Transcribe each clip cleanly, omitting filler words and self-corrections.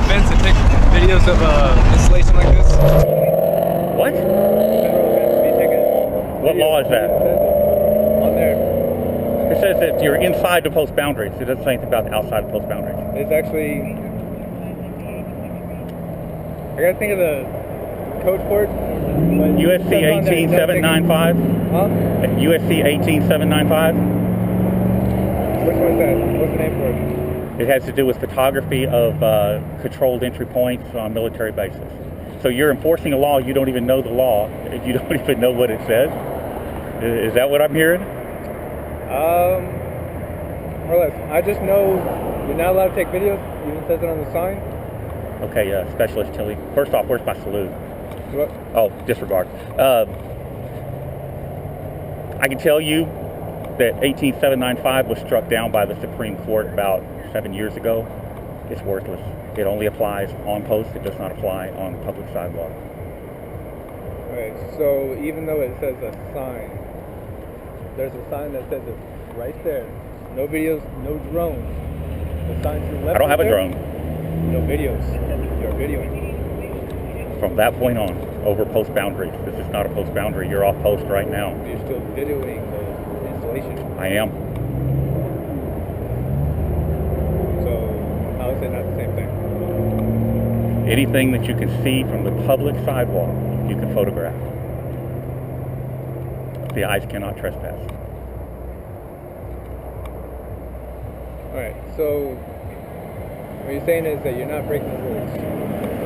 events to take videos of installation like this? What? What law is that? On there. It says that you're inside the post boundaries. It doesn't say anything about the outside the post boundaries. It's actually, I gotta think of the code for it. USC 18795? Huh? USC 18795? Which one's that? What's the name for it? It has to do with photography of controlled entry points on military bases. So you're enforcing a law, you don't even know the law, you don't even know what it says? Is that what I'm hearing? More or less. I just know you're not allowed to take videos, even says it on the sign. Okay, Specialist Tilly. First off, where's my salute? What? Oh, disregard. I can tell you that 18795 was struck down by the Supreme Court about 7 years ago. It's worthless. It only applies on post. It does not apply on public sidewalk. Okay, so even though it says a sign, there's a sign that says it right there. No videos, no drones. The sign to the left. I don't have a there, drone. No videos. You're videoing. From that point on, over post boundaries. This is not a post boundary. You're off post right now. You're still videoing the installation. I am. So how is it not the same thing? Anything that you can see from the public sidewalk, you can photograph. The eyes cannot trespass. Alright, so what you're saying is that you're not breaking the rules.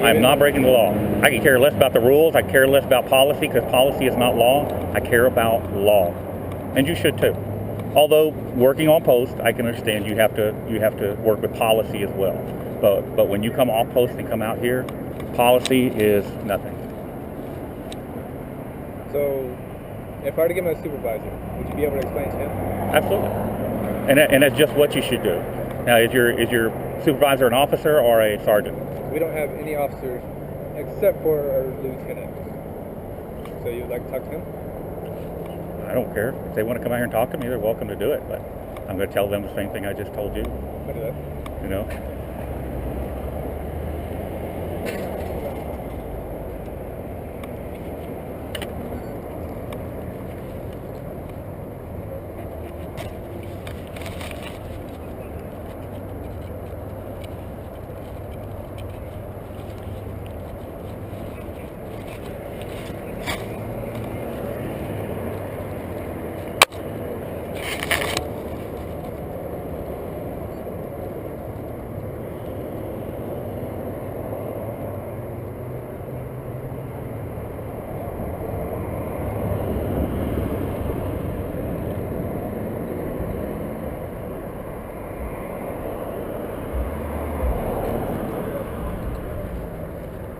I am not breaking the law. I can care less about the rules. I care less about policy because policy is not law. I care about law. And you should too. Although working on post, I can understand you have to work with policy as well. But when you come off post and come out here, policy is nothing. So if I were to get my supervisor, would you be able to explain to him? Absolutely. And that's just what you should do. Now, is your supervisor an officer or a sergeant? We don't have any officers except for our lieutenant. So you'd like to talk to him? I don't care. If they want to come out here and talk to me, they're welcome to do it. But I'm going to tell them the same thing I just told you. What is that? You know?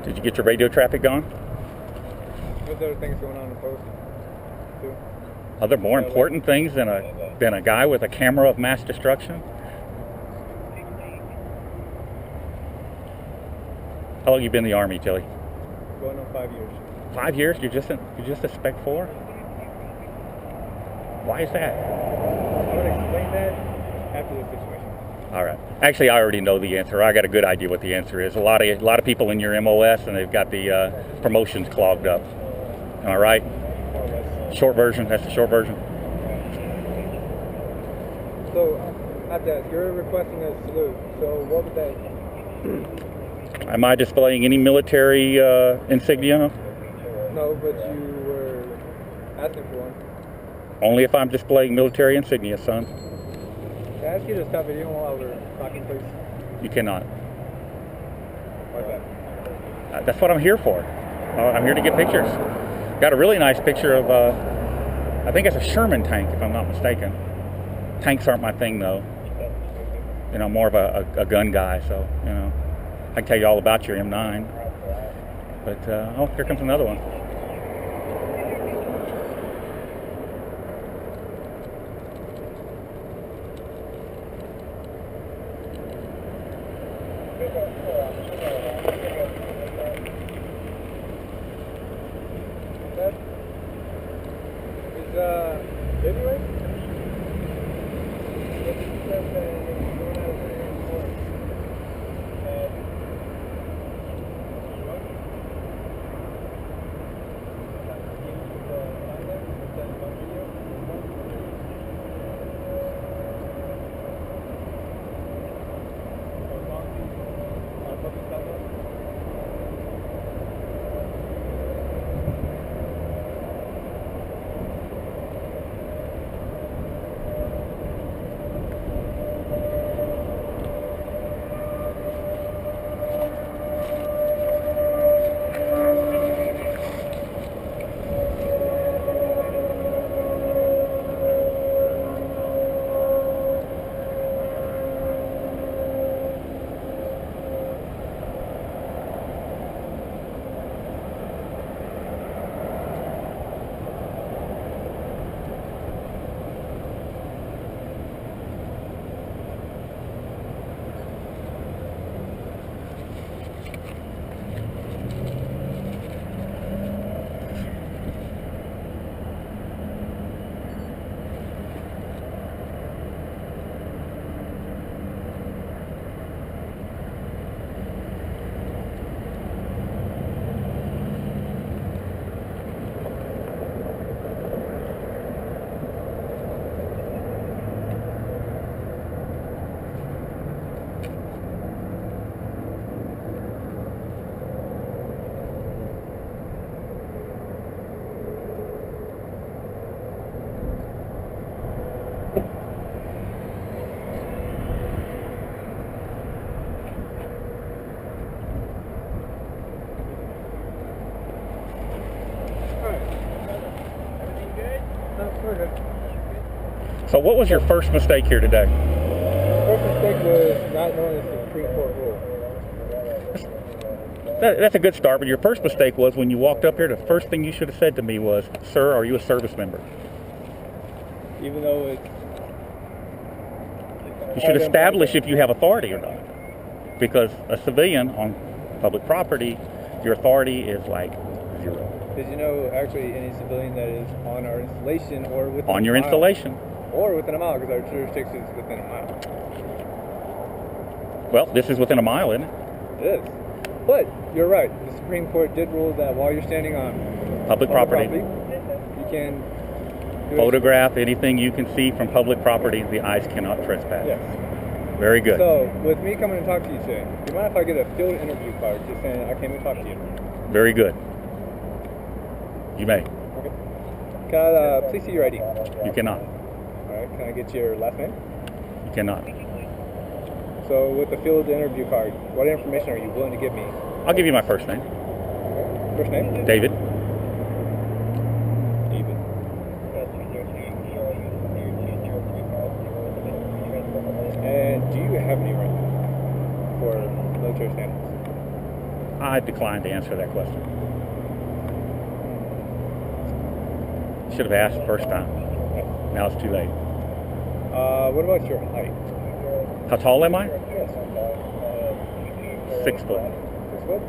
Did you get your radio traffic gone? What other things going on in the post? Too? Are there more important things than a guy with a camera of mass destruction? How long you been in the Army, Tilly? Going on 5 years. 5 years? You're just a Spec 4? Why is that? I'm going to explain that after this situation. All right. Actually, I already know the answer. I got a good idea what the answer is. A lot of people in your MOS, and they've got the promotions clogged up. Am I right? Short version. That's the short version. So, at that, you're requesting a salute. So, what would that? Am I displaying any military insignia? No, but you were asking for one. Only if I'm displaying military insignia, son. Can I ask you to stop videoing while we're talking, please? You cannot. Why's that? That's what I'm here for. I'm here to get pictures. Got a really nice picture of, I think it's a Sherman tank, if I'm not mistaken. Tanks aren't my thing, though. You know, I'm more of a gun guy, so, you know. I can tell you all about your M9. But, oh, here comes another one. we're good. So what was your first mistake here today? First mistake was not knowing the Supreme Court rule. That's a good start, but your first mistake was when you walked up here, the first thing you should have said to me was, "Sir, are you a service member?" Even though it's... You should establish if you have authority or not. Because a civilian on public property, your authority is like 0. Did you know actually any civilian that is on our installation or within On your a mile, installation. or within a mile, because our jurisdiction is within a mile. Well, this is within a mile, isn't it? It is. But you're right. The Supreme Court did rule that while you're standing on Public property. you can do Photograph anything you can see from public property. The eyes cannot trespass. Yes. Very good. So, with me coming and talk to you today, do you mind if I get a field interview card just saying I came and talk to you? Very good. You may. Okay. Can I please see your ID? You cannot. All right. Can I get your last name? You cannot. So, with the field interview card, what information are you willing to give me? I'll give you my first name. First name? David. David. And do you have any rank for military standards? I decline to answer that question. Should have asked the first time. Now it's too late. What about your height? How tall am I? Yes. 6 foot. 6 foot?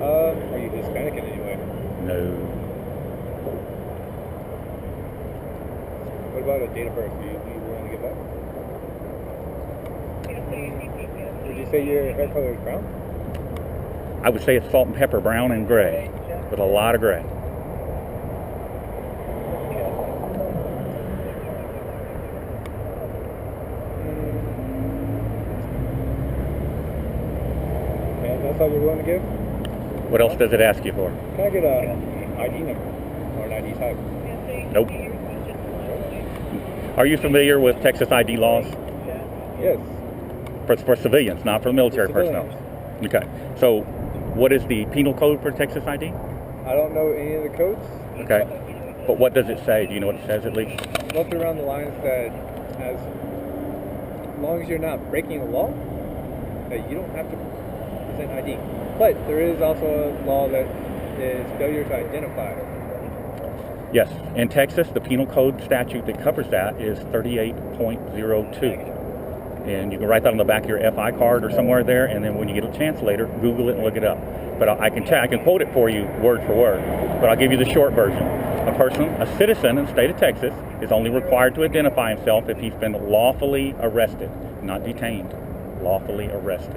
Are you Hispanic in any way? No. What about a date of birth? Are you willing to give that? Would you say your hair color is brown? I would say it's salt and pepper, brown and gray, with a lot of gray. And that's all you're willing to give? What else does it ask you for? Can I get a ID number or an ID type? Nope. Are you familiar with Texas ID laws? Yes. For civilians, not for military For personnel. Okay. So, what is the penal code for Texas ID? I don't know any of the codes. Okay. But what does it say? Do you know what it says at least? Roughly around the lines that as long as you're not breaking the law, that you don't have to present ID. But there is also a law that is failure to identify. Yes. In Texas, the penal code statute that covers that is 38.02. And you can write that on the back of your FI card or somewhere there, and then when you get a chance later, Google it and look it up. But I can quote it for you word for word, but I'll give you the short version. A citizen in the state of Texas, is only required to identify himself if he's been lawfully arrested, not detained, lawfully arrested.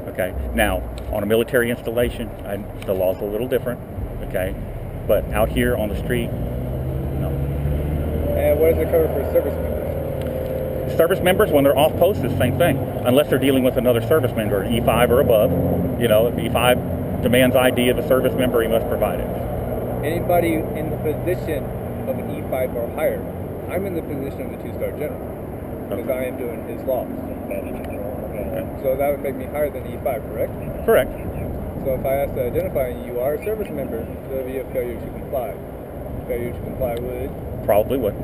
Okay. Now, on a military installation, the law's a little different. Okay. But out here on the street, no. And what does it cover for service members? Service members, when they're off post, is the same thing, unless they're dealing with another service member, E5 or above. You know, if E5 demands ID of a service member, he must provide it. Anybody in the position of an E5 or higher, I'm in the position of the 2-star general, because I am doing his laws. Okay. So that would make me higher than E5, correct? Correct. So if I ask to identify you are a service member, there would be a failure to comply. Failure to comply would? Probably would.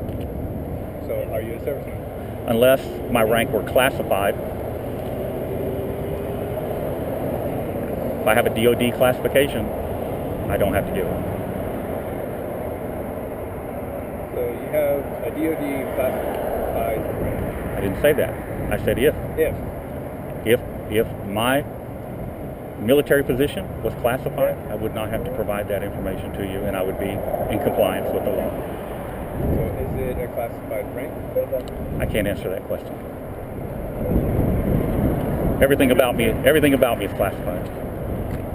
So are you a service member? Unless my rank were classified. If I have a DOD classification, I don't have to do it. So you have a DOD classified rank. I didn't say that. I said if. If my military position was classified, I would not have to provide that information to you, and I would be in compliance with the law. So is it a classified rank? I can't answer that question. Everything about me is classified,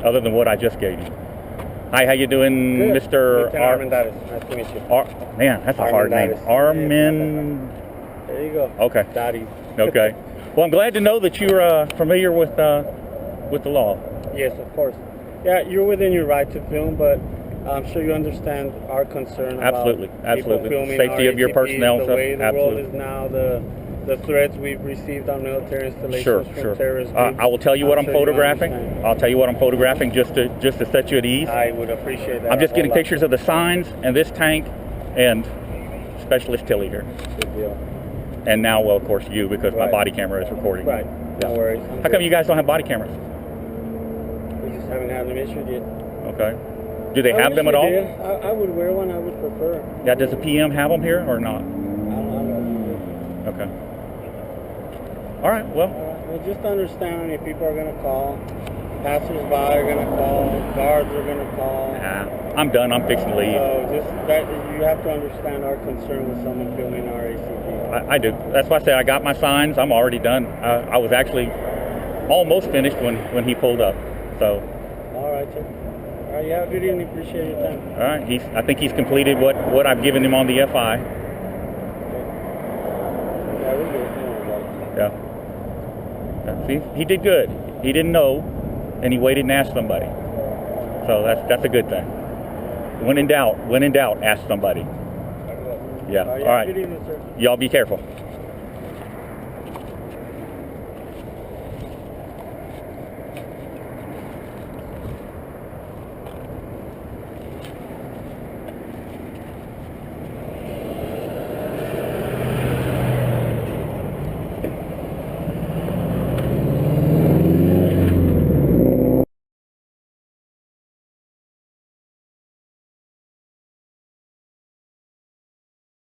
other than what I just gave you. Hi, how you doing, Good. Mr. Nice to meet you. Man, that's a hard name. Armin. There you go. Okay. Daddy. Okay. Well, I'm glad to know that you're familiar with the law. Yes, of course. Yeah, you're within your right to film, but I'm sure you understand our concern Absolutely. about Absolutely. people filming Safety our of your ATPs, personnel. the way the Absolutely. world is now, the the threats we've received on military installations Sure, from sure. terrorist groups. I will tell you what I'm sure you photographing. understand. I'll tell you what I'm photographing just to set you at ease. I would appreciate that. I'm just a getting whole lot. pictures of the signs and this tank and Specialist Tilly here. Good deal. And now, well, of course, you, because my Right. body camera is recording. Right. No Yeah. worries. How come you guys don't have body cameras? We just haven't had them issued yet. Okay. Do they I have wish them at we all? did. I would wear one. I would prefer. Yeah, does the PM have them here or not? I don't know. Okay. All right, well, Well, just understand how many people are going to call. Passers-by are going to call. Guards are going to call. I'm done. I'm fixing to leave. So just that you have to understand our concern with someone filming our ACP. I do. That's why I say I got my signs. I'm already done. I was actually almost finished when he pulled up. So, All right, sir. All right, you have a good evening. Appreciate your time. all right. I think he's completed what I've given him on the FI. Yeah, we're good. Don't worry about it. Yeah. See, he did good. He didn't know, and he waited and asked somebody. So that's a good thing. When in doubt, ask somebody. Yeah. All All right. Good evening, sir. Y'all be careful.